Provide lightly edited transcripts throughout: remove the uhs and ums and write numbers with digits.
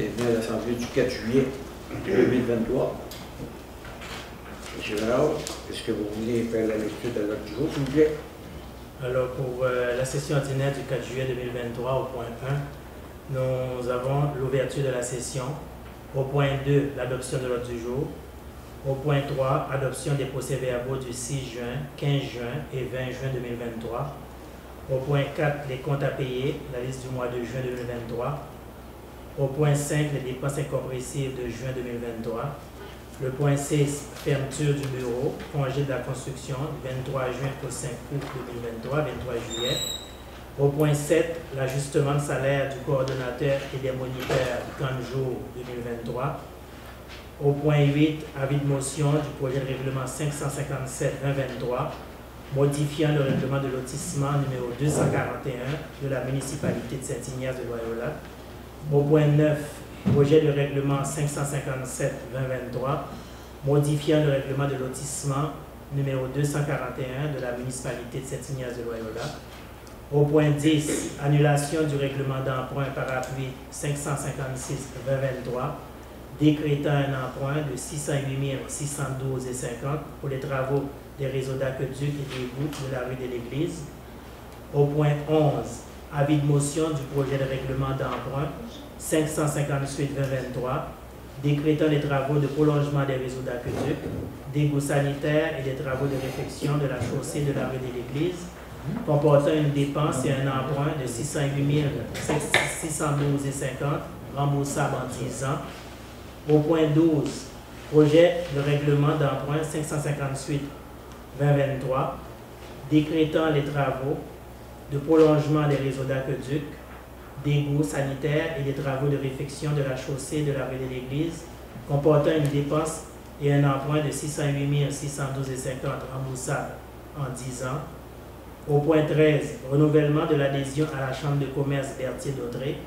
est venu à l'Assemblée du 4 juillet 2023. M. Renard, est-ce que vous voulez faire la lecture de l'ordre du jour, s'il vous plaît? Alors, pour la session ordinaire du 4 juillet 2023, au point 1, nous avons l'ouverture de la session. Au point 2, l'adoption de l'ordre du jour. Au point 3, adoption des procès-verbaux du 6 juin, 15 juin et 20 juin 2023. Au point 4, les comptes à payer, la liste du mois de juin 2023. Au point 5, les dépenses incompressibles de juin 2023. Le point 6, fermeture du bureau, congé de la construction, 23 juin au 5 août 2023, 23 juillet. Au point 7, l'ajustement de salaire du coordonnateur et des moniteurs du camp de jour 2023. Au point 8, avis de motion du projet de règlement 557-2023, modifiant le règlement de lotissement numéro 241 de la municipalité de Saint-Ignace de Loyola. Au point 9, projet de règlement 557-2023, modifiant le règlement de lotissement numéro 241 de la municipalité de Saint-Ignace de Loyola. Au point 10, annulation du règlement d'emprunt par appui 556-2023, décrétant un emprunt de 608 612,50 pour les travaux des réseaux d'aqueduc et d'égouts de la rue de l'Église. Au point 11, avis de motion du projet de règlement d'emprunt 558-2023, décrétant les travaux de prolongement des réseaux d'aqueduc, d'égouts sanitaires et des travaux de réfection de la chaussée de la rue de l'Église, comportant une dépense et un emprunt de 608 612,50 remboursable en 10 ans. Au point 12, projet de règlement d'emprunt 558-2023, décrétant les travaux de prolongement des réseaux d'aqueduc, d'égouts sanitaires et des travaux de réfection de la chaussée de la rue de l'Église, comportant une dépense et un emprunt de 608 612,50 remboursable en 10 ans. Au point 13, renouvellement de l'adhésion à la Chambre de commerce Berthier-Dautré.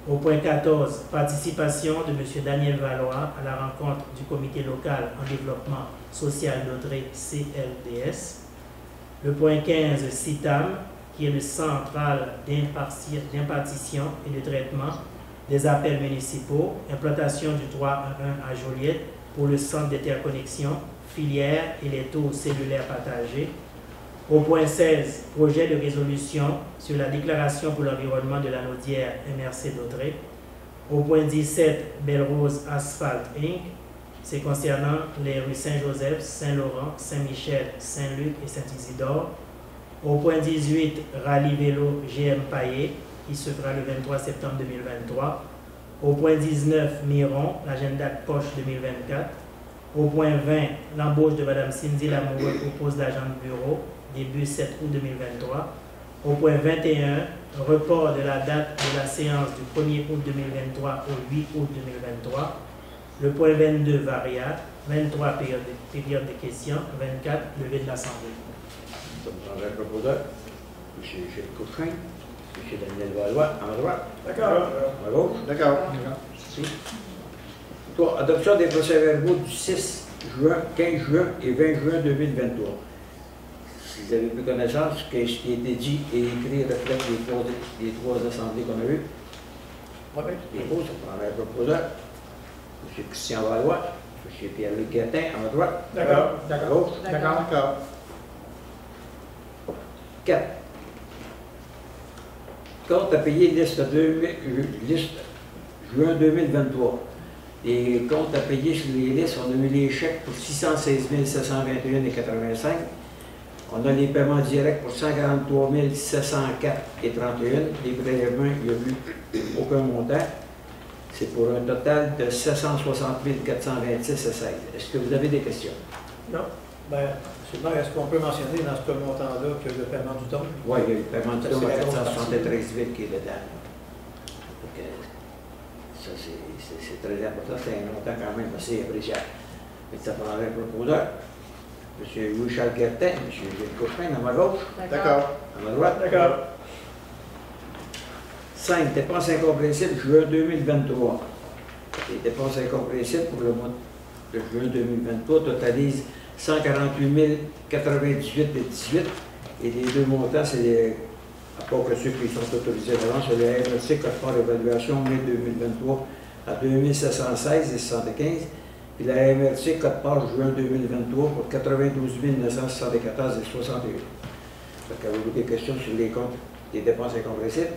Au point 14, participation de M. Daniel Valois à la rencontre du comité local en développement social d'Autré CLDS. Le point 15, CITAM, qui est le central d'impartition et de traitement des appels municipaux, implantation du 311 à Joliette pour le centre d'interconnexion, filière et les taux cellulaires partagés. Au point 16, projet de résolution sur la déclaration pour l'environnement de la Naudière MRC d'Autré. Au point 17, Belle Rose Asphalt Inc. C'est concernant les rues Saint-Joseph, Saint-Laurent, Saint-Michel, Saint-Luc et Saint-Isidore. Au point 18, Rallye Vélo GM Paillé, qui se fera le 23 septembre 2023. Au point 19, Miron, l'agenda de poche 2024. Au point 20, l'embauche de Mme Cindy Lamoureux au poste d'agent de bureau, début 7 août 2023. Au point 21, report de la date de la séance du 1er août 2023 au 8 août 2023. Le point 22, Varia. 23, période de questions. 24, levée de l'Assemblée. Comme le proposeur, M. Gilles Couchrin, M. Daniel Valois, à ma droite. D'accord. À ma gauche. D'accord. Merci. Toi, adoption des procès-verbaux du 6 juin, 15 juin et 20 juin 2023. Si vous avez pris connaissance que ce qui a été dit et écrit reflète les trois assemblées qu'on a eues. Oui. Les pauses, on prendra un proposeur. M. Christian Valois, M. Pierre-Luc Guettin, à ma droite. D'accord. À ma gauche. D'accord. D'accord. 4. Compte à payer liste juin 2023. Les comptes à payer sur les listes, on a eu les chèques pour 616 721,85. On a les paiements directs pour 143 704,31. Les prélèvements, il n'y a eu aucun montant. C'est pour un total de 760 426,16. Est-ce que vous avez des questions? Non. Bien, seulement, est-ce qu'on peut mentionner dans ce montant-là que le paiement du don? Oui, il y a eu le paiement du don à 473 000 qui est dedans. Donc, ça, c'est très important. C'est un montant quand même assez appréciable. Et ça prendrait un proposeur. M. Louis-Charles Guertin, M. Gilles Couchrin, à ma gauche. D'accord. À ma droite. D'accord. 5. Dépenses incompréhensibles juin 2023. Les dépenses incompréhensibles pour le mois de juin 2023 totalisent 148 098,18. Et les deux montants, c'est à part que ceux qui sont autorisés avant, c'est le REC, code part d'évaluation mai 2023 à 2716,75 $. Puis la MRC, code part juin 2023 pour 92 974,61 $. Avez-vous des questions sur les comptes des dépenses incompressibles?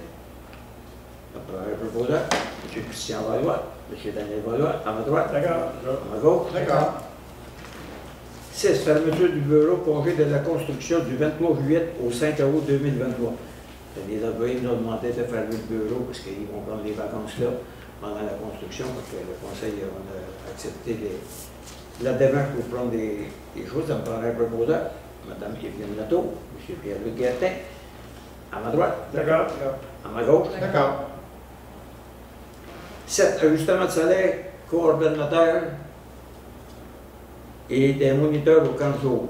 Le proposeur, M. Christian Valois, M. Daniel Valois, à ma droite. D'accord. À ma gauche. D'accord. 6. Fermeture du bureau, congé de la construction du 23 juillet au 5 août 2023. Les employés nous ont demandé de fermer le bureau parce qu'ils vont prendre les vacances là pendant la construction, parce que le conseil a accepté la démarche pour prendre des choses. Ça me paraît un proposeur. Mme Evelyne Latour, M. Pierre-Luc Guertin, à ma droite. D'accord. À ma gauche. D'accord. 7. Ajustement de salaire, coordonnateur et des moniteurs au camp de jour.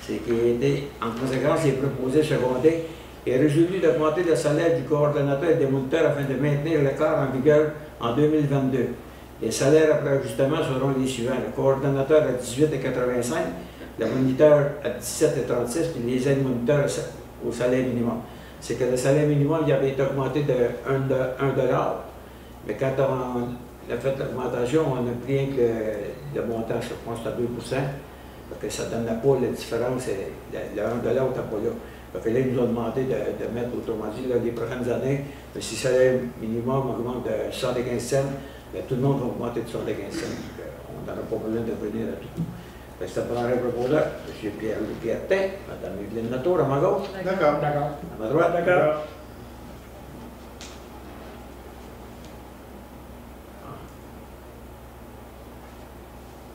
C'est qui a été, en conséquence, les proposés secondés et résolu d'augmenter le salaire du coordonnateur et des moniteurs afin de maintenir l'accord en vigueur en 2022. Les salaires après ajustement seront les suivants. Le coordonnateur à 18,85 $, le moniteur à 17,36 $, puis les aides-moniteurs au salaire minimum. C'est que le salaire minimum il avait été augmenté de 1 $, mais quand on a fait l'augmentation, on a pris que le montant, je pense, à 2 %, parce que ça ne donne pas la différence, le 1 $ n'était pas là. Donc là, ils nous ont demandé de mettre, autrement dit, là, les prochaines années, si le salaire minimum augmente de 75 cents, bien, tout le monde va augmenter de 75 cents. On n'en a pas besoin de revenir à tout. Donc, ça prendrait un proposeur, M. Pierre-Luc Guertin, Mme Evelyne Latour, à ma gauche. D'accord. À ma droite. D'accord.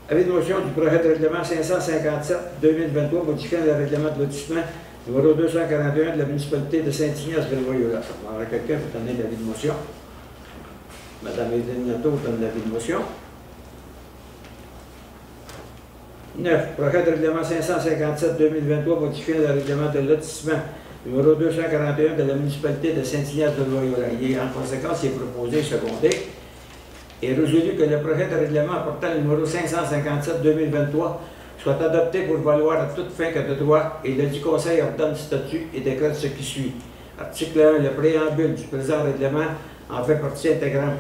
Avis de motion du projet de règlement 557-2023 modifiant le règlement de lotissement numéro 241 de la municipalité de Saint-Ignace-Bellevoyola. Ça demanderait quelqu'un pour donner l'avis de motion. Mme Evelyne Latour donne l'avis de motion. 9. Projet de règlement 557-2023 modifiant le règlement de lotissement numéro 241 de la municipalité de Saint-Ignace-Bellevoyola. En conséquence, il est proposé secondé et résolu que le projet de règlement portant le numéro 557-2023 soit adopté pour valoir à toute fin que de droit et le dit Conseil ordonne statut et décrète ce qui suit. Article 1. Le préambule du présent règlement en fait partie intégrante.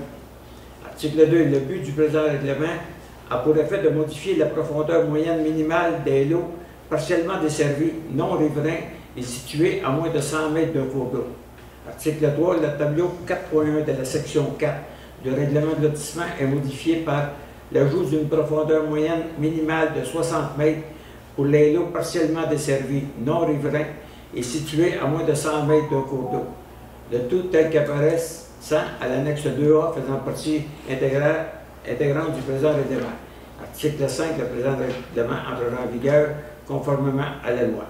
Article 2. Le but du présent règlement a pour effet de modifier la profondeur moyenne minimale des lots partiellement desservis, non riverains et situés à moins de 100 mètres d'un cours d'eau. Article 3. Le tableau 4.1 de la section 4 du règlement de lotissement est modifié par l'ajout d'une profondeur moyenne minimale de 60 mètres pour les lots partiellement desservis, non riverains et situés à moins de 100 mètres d'un cours d'eau. Le tout tel qu'apparaissent à l'annexe 2A faisant partie intégrante du présent règlement. Article 5. Le présent règlement entrera en vigueur conformément à la loi.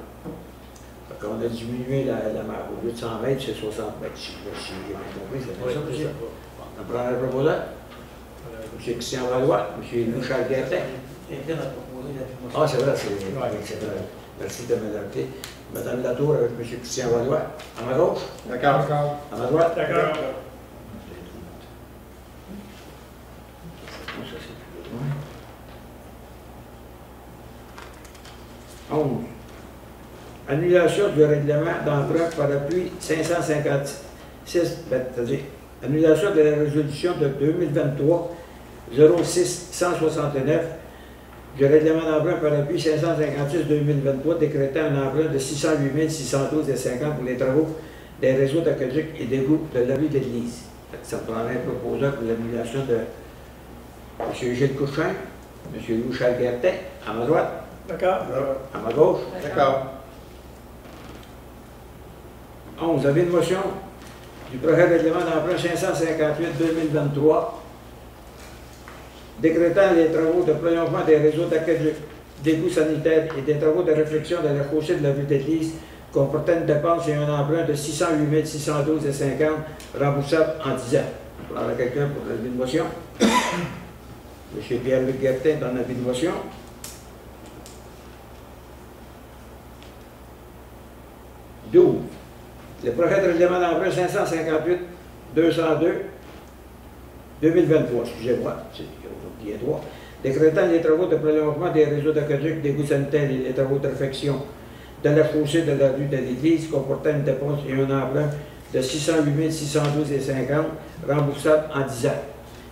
Donc, on a diminué la mer. Au lieu de 100 mètres, c'est 60 mètres. Si j'ai bien compris, c'est ça. On prend le proposeur. M. Christian Valois, M. Louis-Charles Guertin. Ah, c'est vrai, c'est vrai. Merci de me l'appeler. Mme Latour avec M. Christian Valois. À ma gauche. D'accord. À ma droite. D'accord. Annulation du règlement d'emprunt par appui 556, c'est-à-dire annulation de la résolution de 2023 06 169 du règlement d'emprunt par appui 556-2023 décrétant un emprunt de 608 612,50 pour les travaux des réseaux d'aqueduc et d'égouts de la rue de l'Église. Ça prendrait un proposeur pour l'annulation de M. Gilles Couchin, M. Louis-Charles Guertin, à ma droite. D'accord. À ma gauche. D'accord. 11. Avis de motion du projet de règlement d'emprunt 558-2023 décrétant les travaux de prolongement des réseaux d'aqueduc, d'égouts sanitaires et des travaux de réfection de la chaussée de la rue d'Église comportant une dépense et un emprunt de 608 612,50 remboursable en 10 ans. On prendra quelqu'un pour l'avis de motion. M. Pierre-Luc Guertin donne l'avis de motion. Le projet de règlement d'emprunt 558-202-2023, excusez-moi, c'est oublié 3, décrétant les travaux de prolongement des réseaux d'aqueduc, d'égouts sanitaires et les travaux de réfection de la chaussée de la rue de l'Église comportant une dépense et un emprunt de 608 612,50 remboursable en 10 ans.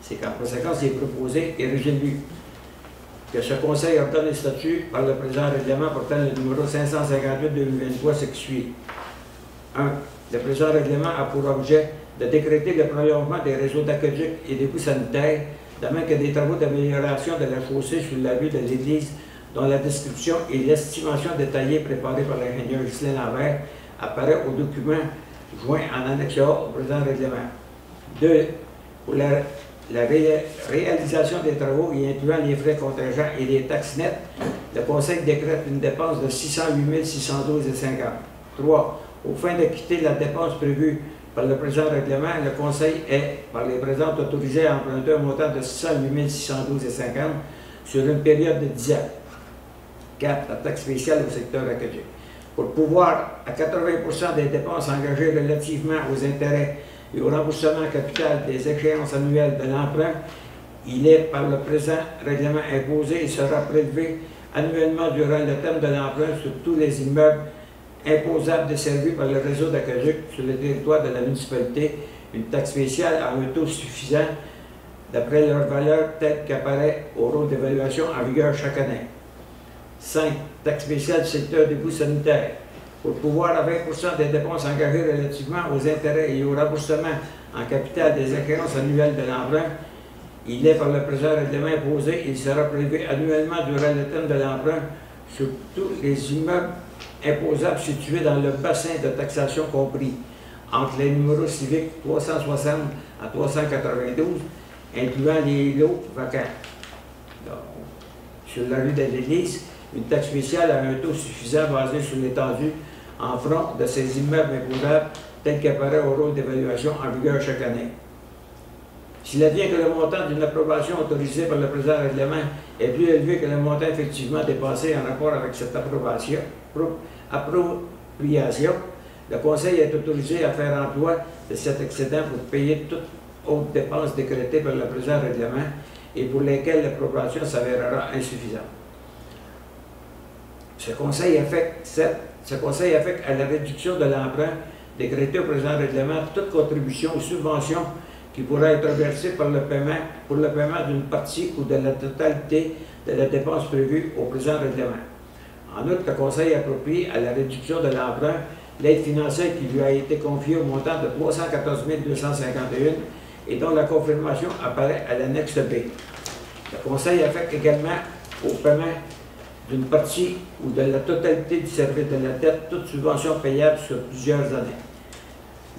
C'est qu'en conséquence, il est proposé et résolu que ce Conseil ordonne les statuts par le présent règlement portant le numéro 558-2023, ce qui suit. 1. Le présent règlement a pour objet de décréter le prolongement des réseaux d'aqueduc et d'égouts sanitaires, de même que des travaux d'amélioration de la chaussée sur la rue de l'Église, dont la description et l'estimation détaillée préparée par l'ingénieur Ghislain Lambert apparaît au document joint en annexe A au présent règlement. 2. Pour la réalisation des travaux y incluant les frais contingents et les taxes nettes, le Conseil décrète une dépense de 608 612,50. 3. Aux fins d'acquitter la dépense prévue par le présent règlement, le Conseil est, par les présentes, autorisé à emprunter un montant de 608 612,50 sur une période de 10 ans. 4. La taxe spéciale au secteur aqueduc. Pour pouvoir à 80% des dépenses engagées relativement aux intérêts et au remboursement capital des échéances annuelles de l'emprunt, il est par le présent règlement imposé et sera prélevé annuellement durant le terme de l'emprunt sur tous les immeubles imposables desservis par le réseau d'aqueduc sur le territoire de la municipalité, une taxe spéciale à un taux suffisant d'après leur valeur telle qu'apparaît au rôle d'évaluation en vigueur chaque année. 5. Taxe spéciale du secteur des boues sanitaires. Pour pouvoir à 20% des dépenses engagées relativement aux intérêts et au remboursement en capital des échéances annuelles de l'emprunt, il est par le présent règlement imposé et il sera prélevé annuellement durant le terme de l'emprunt sur tous les immeubles imposables situés dans le bassin de taxation compris entre les numéros civiques 360 à 392, incluant les lots vacants. Donc, sur la rue de l'Église, une taxe spéciale à un taux suffisant basé sur l'étendue en front de ces immeubles imposables tel qu'apparaît au rôle d'évaluation en vigueur chaque année. S'il advient que le montant d'une approbation autorisée par le présent règlement est plus élevé que le montant effectivement dépassé en rapport avec cette appropriation, le Conseil est autorisé à faire emploi de cet excédent pour payer toutes autres dépenses décrétées par le présent règlement et pour lesquelles l'approbation s'avérera insuffisante. Ce Conseil affecte à la réduction de l'emprunt décrété au présent règlement toute contribution ou subvention qui pourra être versée pour le paiement d'une partie ou de la totalité de la dépense prévue au présent règlement. En outre, le Conseil approprie à la réduction de l'emprunt l'aide financière qui lui a été confiée au montant de 314 251 et dont la confirmation apparaît à l'annexe B. Le Conseil affecte également au paiement d'une partie ou de la totalité du service de la dette toute subvention payable sur plusieurs années.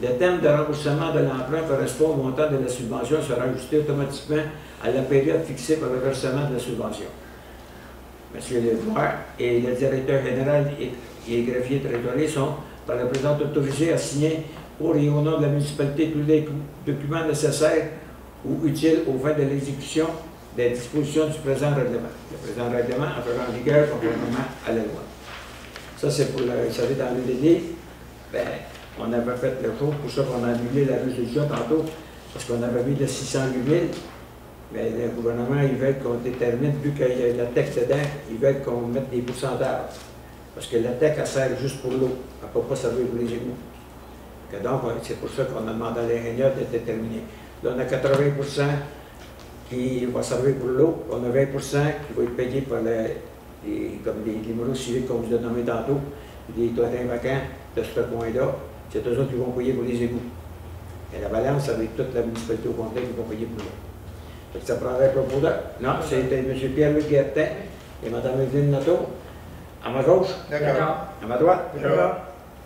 Le terme de remboursement de l'emprunt correspond au montant de la subvention sera ajusté automatiquement à la période fixée par le versement de la subvention. M. Levoix et le directeur général et greffier trésorier sont par le président autorisés à signer pour et au nom de la municipalité tous les documents nécessaires ou utiles aux fins de l'exécution des dispositions du présent règlement. Le présent règlement entrera en vigueur conformément à la loi. Ça, c'est pour vous savez, dans le délai, on avait fait le tour, pour ça qu'on a annulé la résolution tantôt, parce qu'on avait mis le 608 000, mais le gouvernement, il veut qu'on détermine, vu qu'il y a la TEC dedans, il veut qu'on mette des pourcentages. Parce que la TEC, elle sert juste pour l'eau, elle ne peut pas servir pour les égouts. Donc, c'est pour ça qu'on a demandé à l'ingénieur de déterminer. Là, on a 80% qui va servir pour l'eau, on a 20% qui va être payé par comme les numéros civiques qu'on vous a nommés tantôt, les terrains vacants de ce coin-là, c'est eux autres qui vont payer pour les égouts. Et la balance avec toute la municipalité au complet qui vont payer pour l'eau. Ça prendrait un propos là. Non, c'était M. Pierre-Luc Guertin et Mme Evelyne Nato. À ma gauche. D'accord. À ma droite. D'accord.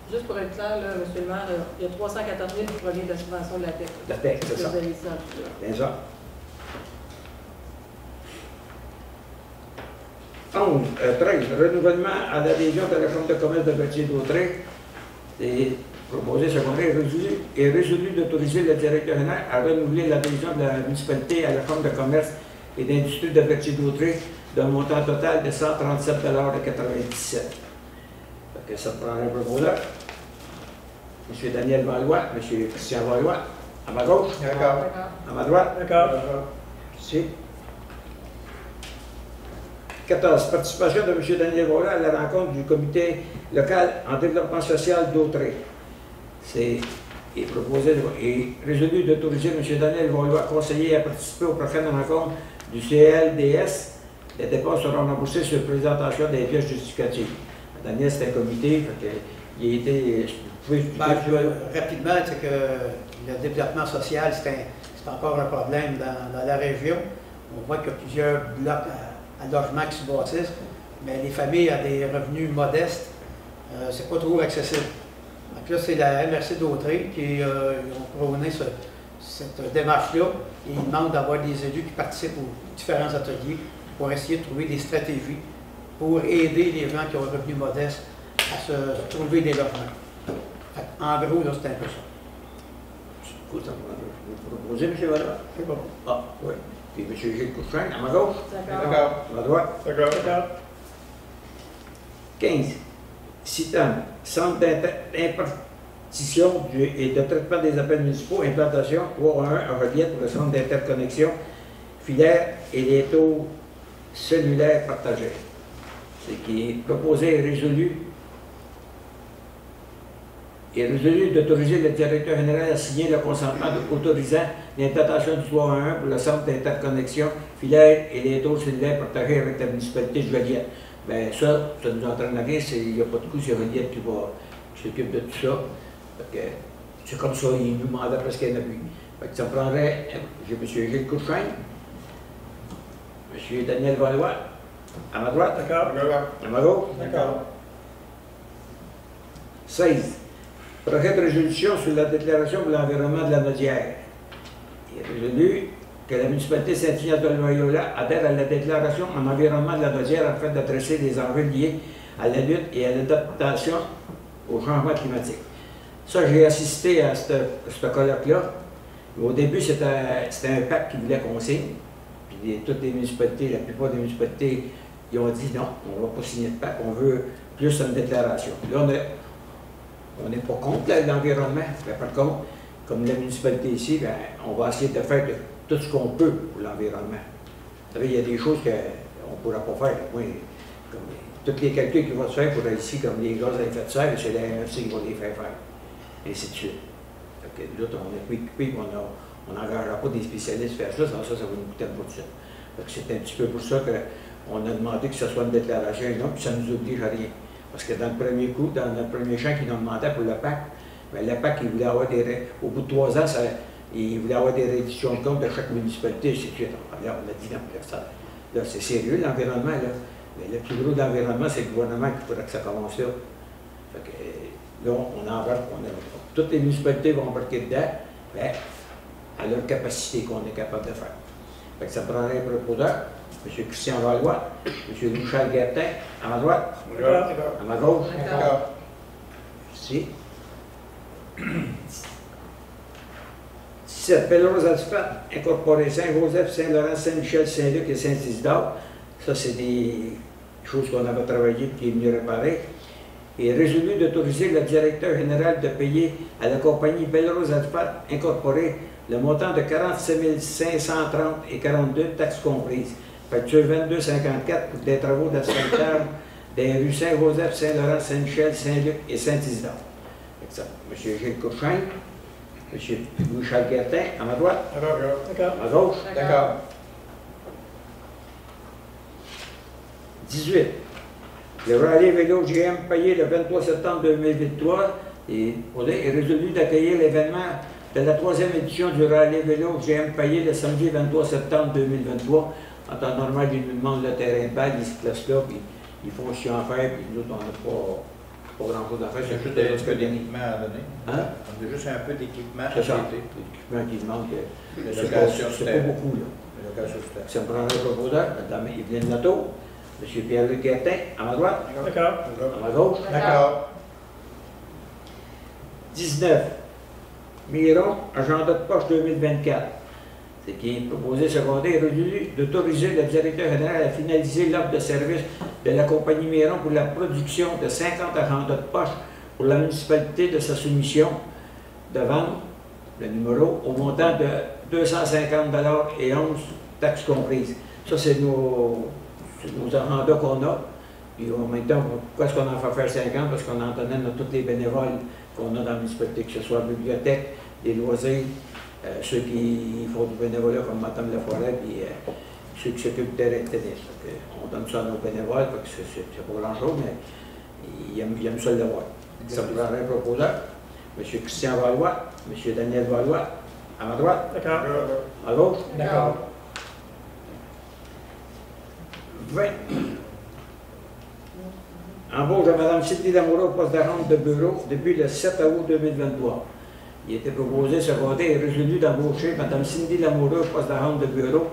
Juste pour être clair, là, M. le maire, il y a 314 000 qui provient de la subvention de la TEC. La TEC, c'est ça. Vous avez dit ça. Bien ça. 13. Renouvellement à l'adhésion de la Chambre de commerce de Berthier-d'Autrey. C'est proposé secondaire et résolu d'autoriser le directeur général à renouveler l'adhésion de la municipalité à la Chambre de commerce et d'industrie de Berthier-d'Autrey d'un montant total de 137,97 $. Ça prend un proposeur. M. Daniel Valois, M. Christian Valois, à ma gauche. D'accord. À ma droite. D'accord. Merci. 14. Participation de M. Daniel Valois à la rencontre du comité local en développement social d'Autrey. C'est et résolu d'autoriser M. Daniel Valois, conseiller, à participer aux prochaines rencontres du CLDS. Les dépenses seront remboursées sur présentation des pièces justificatives. Daniel, c'est un comité, il a été... Rapidement, c'est que le développement social, c'est encore un problème dans la région. On voit qu'il y a plusieurs blocs à logement qui se bâtissent, mais les familles à des revenus modestes, c'est pas toujours accessible. Donc là, c'est la MRC d'Autrey qui ont prôné cette démarche-là et ils demandent d'avoir des élus qui participent aux différents ateliers pour essayer de trouver des stratégies pour aider les gens qui ont un revenu modeste à se trouver des logements. En gros, là, c'est un peu ça. Vous proposez, M. Valois? C'est bon. Ah, oui. Puis M. Gilles Couchrin, à ma gauche. D'accord. À ma droite. D'accord. 15. CITAM, Centre d'impartition et de traitement des appels municipaux, implantation 3.1 à Reliette pour le centre d'interconnexion filaire et les taux cellulaires partagés. Ce qui est proposé et résolu d'autoriser le directeur général à signer le consentement autorisant l'implantation du 3.1 pour le centre d'interconnexion filaire et les taux cellulaires partagés avec la municipalité de Joliette. Bien, ça nous entraîne à rien, il n'y a pas de coup, c'est Reliette qui s'occupe de tout ça. C'est comme ça, il nous demandait presque un appui. Ça me prendrait, j'ai M. Gilles Couchrin, M. Daniel Valois, à ma droite. D'accord. À ma gauche. D'accord. 16. Projet de résolution sur la déclaration pour l'environnement de la Naudière. Il est résolu que la municipalité Saint-Ignace-de-Loyola adhère à la déclaration en environnement de la Naudière afin d'adresser les enjeux liés à la lutte et à l'adaptation au changement climatique. Ça, j'ai assisté à ce colloque-là. Au début, c'était un pacte qui voulait qu'on signe. Puis toutes les municipalités, la plupart des municipalités, ils ont dit non, on ne va pas signer de pacte, on veut plus une déclaration. Là, on n'est pas contre l'environnement. Par contre, comme la municipalité ici, bien, on va essayer de faire tout ce qu'on peut pour l'environnement. Vous savez, il y a des choses qu'on ne pourra pas faire. Oui, comme tous les calculs qui vont se faire pour ici, comme les gaz à effet de serre, c'est la MRC qui va les faire faire. Et ainsi de suite. D'autres, on est équipés, on n'engagera pas des spécialistes faire ça, ça va nous coûter beaucoup de ça. C'est un petit peu pour ça qu'on a demandé que ce soit une déclaration et non, puis ça ne nous oblige à rien. Parce que dans le premier coup, dans le premier champ qu'ils nous demandaient pour le PAC, bien, le PAC, il voulait avoir au bout de 3 ans, il voulait avoir des réductions de compte de chaque municipalité, et ainsi de suite. Alors, on a dit non, là c'est sérieux l'environnement, là. Mais le plus gros de l'environnement, c'est le gouvernement qui faudrait que ça commence là. Fait que, là, on embarque, toutes les municipalités vont embarquer dedans, bien, à leur capacité qu'on est capable de faire. Fait que ça prendrait un proposeur, M. Christian Valois, M. Michel Guertin, à ma droite, à ma gauche. D'accord. Ici. 17. Pellerose Alspat, incorporé Saint-Joseph, Saint-Laurent, Saint-Michel, Saint-Luc et Saint-Isidore. Ça, c'est des choses qu'on avait travaillées et qui est venu réparer. Et résolu d'autoriser le directeur général de payer à la compagnie Belrose Alspat incorporée le montant de 47 530 et 42 taxes comprises. Facture 22,54 pour des travaux d'asphaltage des rues Saint-Joseph, Saint-Laurent, Saint-Michel, Saint-Luc et Saint-Isidore. M. Gilles Couchrin, M. Michel Guertin, à ma droite. D'accord. À ma gauche. D'accord. 18. Le rallye vélo GM payé le 23 septembre 2023 est résolu d'accueillir l'événement de la 3e édition du rallye vélo GM payé le samedi 23 septembre 2023. En temps normal, ils nous demandent le terrain de balle, ils se placent là, puis ils font ce qu'ils ont à faire, puis nous, on n'a pas grand-chose à faire. C'est juste un peu d'équipement à donner. Hein? On a juste un peu d'équipement à C'est ça. traiter. L'équipement qui demande, c'est location pas terrain. beaucoup, là. La location du terrain. Ça me prendrait un proposeur, Mme Yveline Nato, M. Pierre-Luc Guertin, à ma droite, D'accord. à ma gauche. D'accord. 19. Miron, agenda de poche 2024. Ce qui est proposé secondaire est résolu d'autoriser le directeur général à finaliser l'offre de service de la compagnie Miron pour la production de 50 agendas de poche pour la municipalité de sa soumission de vente, le numéro, au montant de 250 $ et 11 taxes comprises. Ça, c'est nos agendas qu'on a. Puis en même temps, pourquoi est-ce qu'on en fait faire 50? Parce qu'on en donnait à tous les bénévoles qu'on a dans la municipalité, que ce soit la bibliothèque, les loisirs, ceux qui font du bénévolat comme Madame Laforêt, puis ceux qui s'occupent du terrain de tennis. On donne ça à nos bénévoles, c'est pas grand-chose, mais ils aiment ça le voir. Ça me prendrait un proposeur. M. Christian Valois, M. Daniel Valois, à ma droite. D'accord. À gauche. D'accord. 20. Embauche de Mme Sydney Lamoureux au poste d'agente de bureau depuis le 7 août 2023. Il était proposé, secondé et résolu d'embaucher Mme Cindy Lamoureux au poste d'agente de bureau.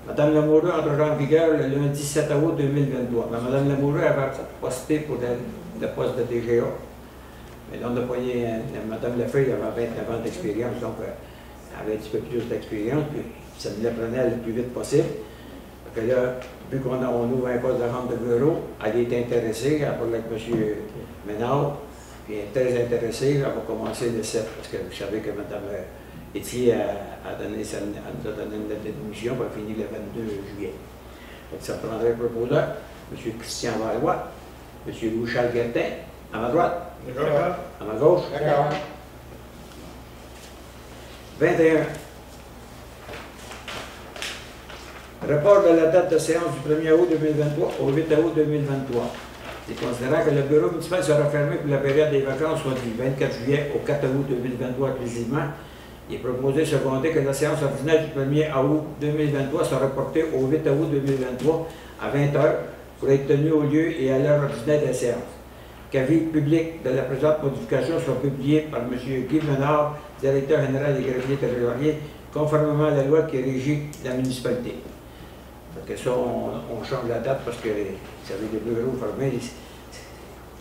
Mme Lamoureux entrera en vigueur le lundi 7 août 2023. Mme Lamoureux avait posté pour le poste de DGA. Mais là, on a payé Mme Lefeuille avait 29 ans d'expérience, donc elle avait un petit peu plus d'expérience, puis ça nous la prenait le plus vite possible. Donc là, vu qu'on ouvre un poste d'agente de bureau, elle est intéressée, elle parle avec M. Ménard, puis elle est très intéressée, elle va commencer le 7, parce que vous savez que Mme Étier nous a donné une lettre de démission, elle va finir le 22 juillet. Donc ça prendrait un proposeur, M. Christian Valois, M. Louis-Charles Guertin, à ma droite. D'accord. À ma gauche. D'accord. 21. Report de la date de séance du 1er août 2023 au 8 août 2023. Et considérant que le bureau municipal sera fermé pour la période des vacances, soit du 24 juillet au 4 août 2023 exclusivement, il est proposé seconder que la séance ordinaire du 1er août 2023 soit reportée au 8 août 2023 à 20h pour être tenue au lieu et à l'heure ordinaire de la séance. Qu'avis public de la présente modification soit publié par M. Guy Menard, directeur général des greffiers trésoriers, conformément à la loi qui régit la municipalité. Fait que ça, on change la date parce que, vous savez, les bureaux fermés,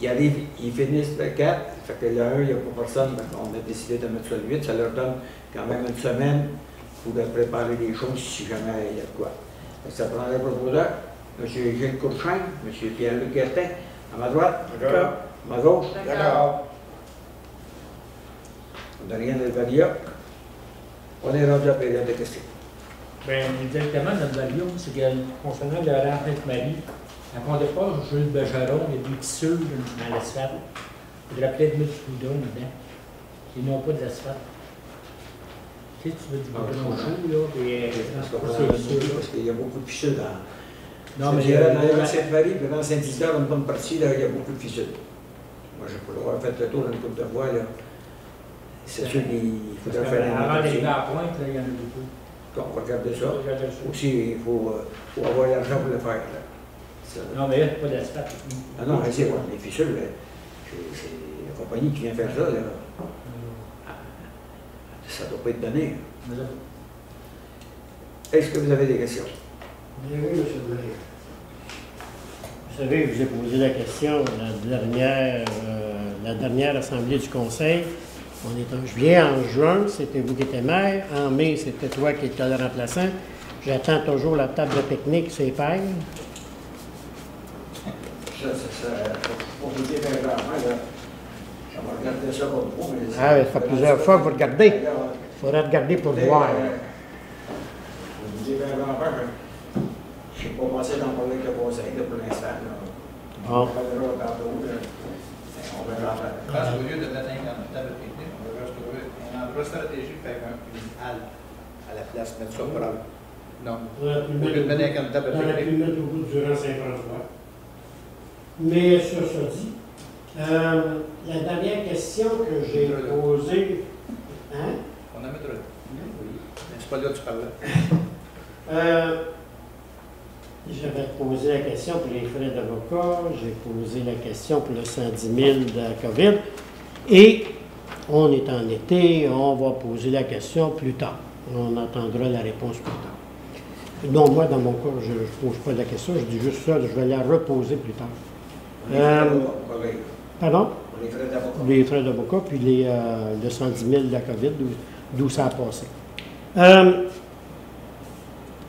ils arrivent, ils finissent le 4, fait que le 1, il n'y a pas personne, on a décidé de mettre ça le 8, ça leur donne quand même une semaine pour préparer les choses si jamais il y a de quoi. Fait que ça prendrait un proposeur, M. Gilles Courchain, M. Pierre-Luc Guertin, à ma droite, D'accord. à ma gauche, D'accord. on n'a rien de Valia. On est rendu à la période de questions. Bien, exactement, notre value, c'est que concernant le rang Sainte-Marie, à fond de pas, Jules Bergeron, il y a des fissures dans l'asphalte. Il faudrait peut-être mettre du goudron dedans. Ils n'ont pas d'asphalte. Tu sais, tu veux du goudron chaud, là, et Parce qu'il y a beaucoup de fissures dans. non, mais Dans Sainte-Marie, puis dans Saint-Isidore, une bonne partie, là, il y a beaucoup de fissures. Moi, je peux avoir fait le tour d'une coupe de voie, là. C'est sûr qu'il faudrait faire une avant d'arriver notation. à la pointe, là, il y en a beaucoup. On va regarder ça. Regardez ça. Aussi, il faut avoir l'argent pour le faire. Là. Ça- Non, mais là, il n'y a pas d'asphalte. Ah non, mais c'est quoi, les fissures, là, c'est la compagnie qui vient faire ça, là. Ça ne doit pas être donné. Est-ce que vous avez des questions? Oui, M. le maire. Vous savez, je vous ai posé la question la dernière assemblée du conseil. On est en juillet, en juin, c'était vous qui étiez maire. En mai, c'était toi qui étais le remplaçant. J'attends toujours la table de pique-nique, c'est pareil. Pour vous dire un grand là, ça va regarder ça comme vous. Mais Ah, ça fait plusieurs fois que vous regardez. Il faudrait regarder pour voir. Pour vous dire un grand je ne sais pas passer dans le problème de conseil là, pour l'instant. Bon. On verra tantôt. On verra après. Je pense qu'au lieu de mettre un table technique, on devrait se trouver un endroit stratégique avec une halle à la place, mettre ça pour aller. Non. On aurait pu Au lieu de mettre un table on aurait pu technique. le mettre au bout durant 50 fois. Mais sur ça dit, la dernière question que j'ai posée, hein? On en mettra là. Oui. Mais c'est pas là que tu parlais. J'avais posé la question pour les frais d'avocat, j'ai posé la question pour le 110 000 de la COVID, et on est en été, on va poser la question plus tard. On entendra la réponse plus tard. Non, moi, dans mon cas, je ne pose pas la question, je dis juste ça, je vais la reposer plus tard. Pardon? Les frais d'avocat. Les frais d'avocat, puis le 110 000 de la COVID, d'où ça a passé.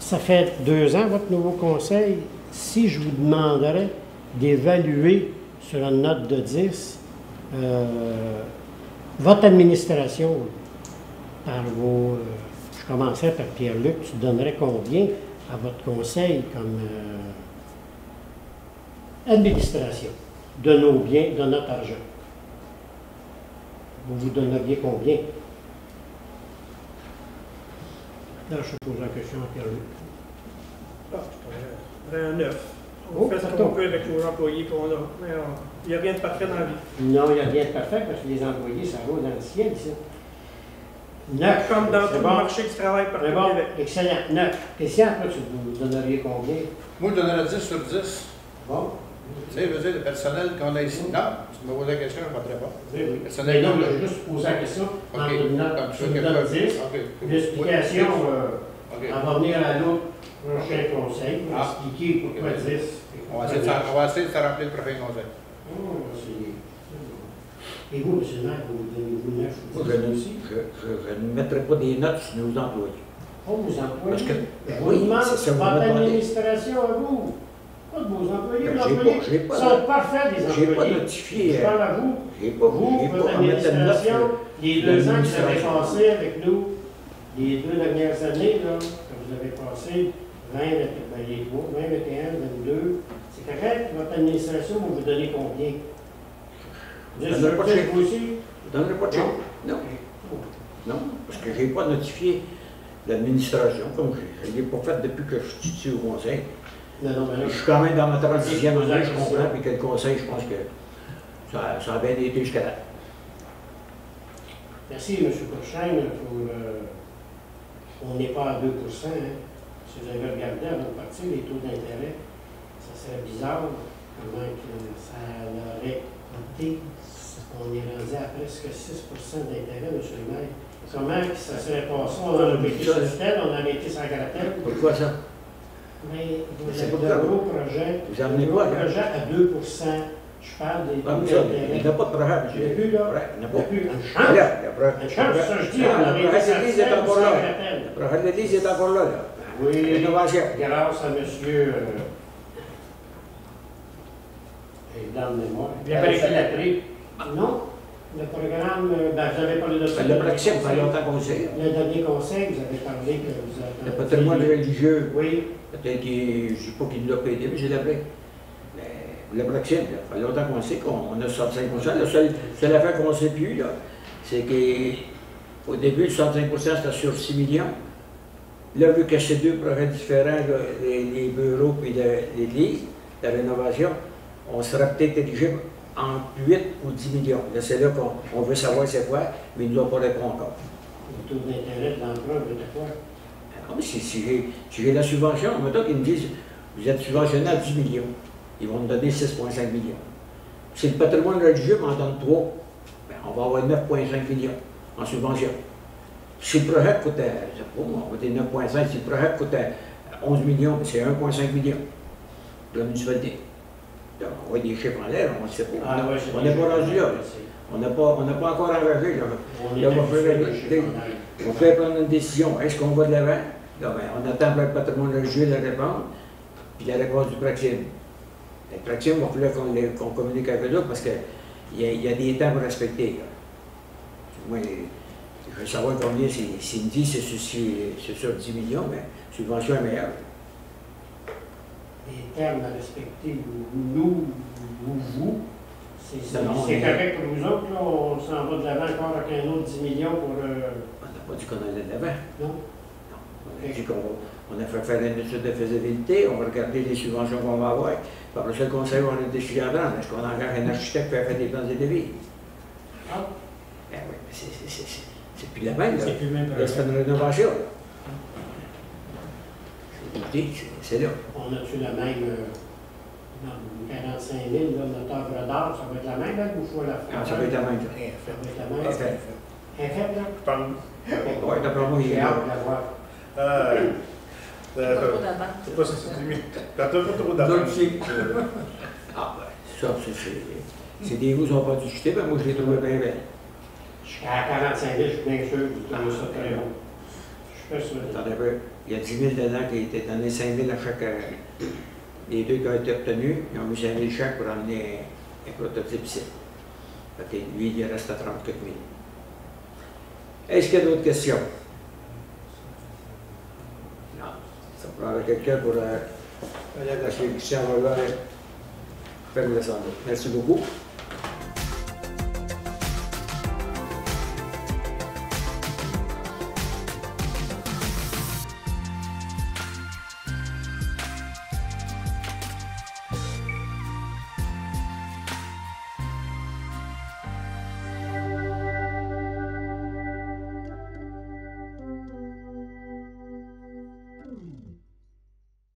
Ça fait 2 ans, votre nouveau conseil. Si je vous demanderais d'évaluer sur une note de 10 votre administration par vos... je commencerai par Pierre-Luc. Tu donnerais combien à votre conseil comme administration de nos biens, de notre argent? vous donneriez combien? Là, je pose la question à Pierre-Luc. Un 9. Oh, On fait ce ça qu'on tombe. peut avec les employés qu'on a. Mais il n'y a rien de parfait dans la vie. Non, il n'y a rien de parfait parce que les employés, ça roule dans le ciel, ici. 9. Comme dans c'est tout le bon. marché du travail partout C'est au bon, Québec. excellent. 9. Christian, toi, tu vous donneriez combien? Moi, je donnerais 10 sur 10. Bon. Tu sais, je veux dire, le personnel qu'on a ici. Non, tu me poses la question, je ne répondrai pas. Oui, oui. Personnel, Mais non, non. j'ai juste posé la question. OK. Entre une note, Comme tu ça, me que donnes 10. OK. L'explication, OK. on va venir à l'autre prochain conseil pour Ah. expliquer pourquoi 10. On va essayer de se remplir le prochain conseil. Oh, c'est- Et vous, M. le maire, vous donnez-vous 9 Moi, je ne mettrai pas des notes sur nos employés. Oh, vos employés. Parce que, Je oui, vous demande c'est ça, vous votre me demandez. administration à vous. Pas de vos employés. Ben, Vos j'ai employés pas- j'ai pas sont de- parfaits, les J'ai pas employés. notifié. Je parle à vous. J'ai pas, Vous, j'ai votre pas à mettre de notes. administration, les 2 ans que vous avez l'administration. passé avec nous, les 2 dernières années là, que vous avez passé, 20, les 3, 20, 21, 22, c'est correct? Votre administration, vous vous donnez combien? Vous êtes Je donnerai pas de sûr que chèque. vous aussi? Je ne donnerai pas de chèque. Non. Non, parce que je n'ai pas notifié l'administration, comme je ne l'ai pas fait depuis que je suis ici au conseil. Non, non, mais là, Je suis quand même dans ma 36e année, je comprends, puis que le conseil, je pense que ça a bien été jusqu'à là. merci, M. Courchaine, pour on n'est pas à 2 hein. Si vous avez regardé avant de partir les taux d'intérêt, ça serait bizarre comment que ça aurait coûté. On est rendu à presque 6 d'intérêt, M. le maire. Comment que ça serait passé? On a été sur tel, on a été sans grattelle. Pourquoi ça? Mais vous C'est avez pourquoi? de gros projets. Vous amenez de quoi, gros là? projets à 2 Je parle des Comme taux ça, il d'intérêt. n'y a pas de projet, Il n'y a monsieur. plus, là. Ouais, il n'y en a Il n'y a pas. plus. Une Là, chance. il y a pas. Une chance, ça, je dis, on Le aurait été projet de l'Église est sans encore là. grattelle. Le projet de l'Église est encore là. Oui, Rénovation. grâce à monsieur. Dans le mémoire. Bien Bien vérifié. la prix. Non, le programme, ben, vous avez parlé de ça. Le Brexit, ça fait longtemps qu'on sait. Le dernier conseil, vous avez parlé que vous avez. Le patrimoine religieux, Oui, peut-être qu'il, je ne sais pas qui nous l'a payé, mais je l'ai payé. Mais le Brexit, ça fait longtemps qu'on sait qu'on a 65 La seule affaire qu'on ne sait plus, là, c'est qu'au début, le 65 c'était sur 6 millions. Là, vu que c'est deux projets différents, là, les bureaux et l'église, la rénovation, on sera peut-être éligible entre 8 ou 10 millions. Là, c'est là qu'on veut savoir c'est quoi, mais ils ne nous ont pas répondu encore. le taux d'intérêt de l'emprunt, vous êtes quoi? Ah, mais si j'ai la subvention, mettons qu'ils me disent vous êtes subventionné à 10 millions, ils vont me donner 6,5 millions. Si le patrimoine religieux m'en donne 3, ben, on va avoir 9,5 millions en subvention. Si le projet coûtait, je sais pas, on va dire 9,5, si le projet coûtait 11 millions, ben, c'est 1,5 million de la municipalité. Donc, on voit des chiffres en l'air, on ne sait pas. Ouais, On n'est pas rendu là. On n'a pas encore engagé. Là. On est Là, on va habitué faire de des- chiffres des- en l'air. On peut prendre une décision. Est-ce qu'on va de l'avant? Là, ben, on attend pour le patrimoine religieux de la réponse, puis la réponse du Praxim. Le Praxim, il va falloir qu'on communique avec eux parce qu'il y a des temps pour respecter. Là. Moi, je veux savoir combien, s'il me dit que c'est sur 10 millions, mais la subvention est meilleure. Les termes à respecter, nous, vous, c'est Non, non, mais- correct pour nous autres, là, on s'en va de l'avant encore avec un autre 10 millions pour. On n'a pas dit qu'on allait de l'avant. Non? On a dit qu'on a fait faire une étude de faisabilité, on va regarder les subventions qu'on va avoir. Puis après ça, le conseil va nous décider à prendre. Est-ce qu'on engage un architecte pour faire des plans de devis? Ah, Ben oui, mais c'est plus la même. Là. C'est plus le même Là, c'est une rénovation. Là. C'est là. on a-tu la même. Non, 45 000, là, notre œuvre d'art, ça va être la même, là, ou faut la faire? Ah, ça va être la même. Ça va être la même. Parfait. Un fait, là? Je pense. Oui, d'après moi, il J'ai est hâte là. de la voir. Pas trop d'attente. C'est pas T'as pas trop Donc, ah, ben, ça, c'est des goûts qui n'ont pas discuté, mais moi, je l'ai trouvé bien belle. Jusqu'à 45 000, je suis bien sûr, vous trouvez ça très bon. Je suis persuadé. Attendez un peu. Il y a 10 000 dedans qui a été donné, 5 000 à chaque. Les deux qui ont été obtenus, ils ont mis 5 000 chaque pour amener un prototype ici. Fait que lui, il reste à 34 000. Est-ce qu'il y a d'autres questions? Non. Ça prend quelqu'un pour. Parce que Christian va faire le descendre. Merci beaucoup.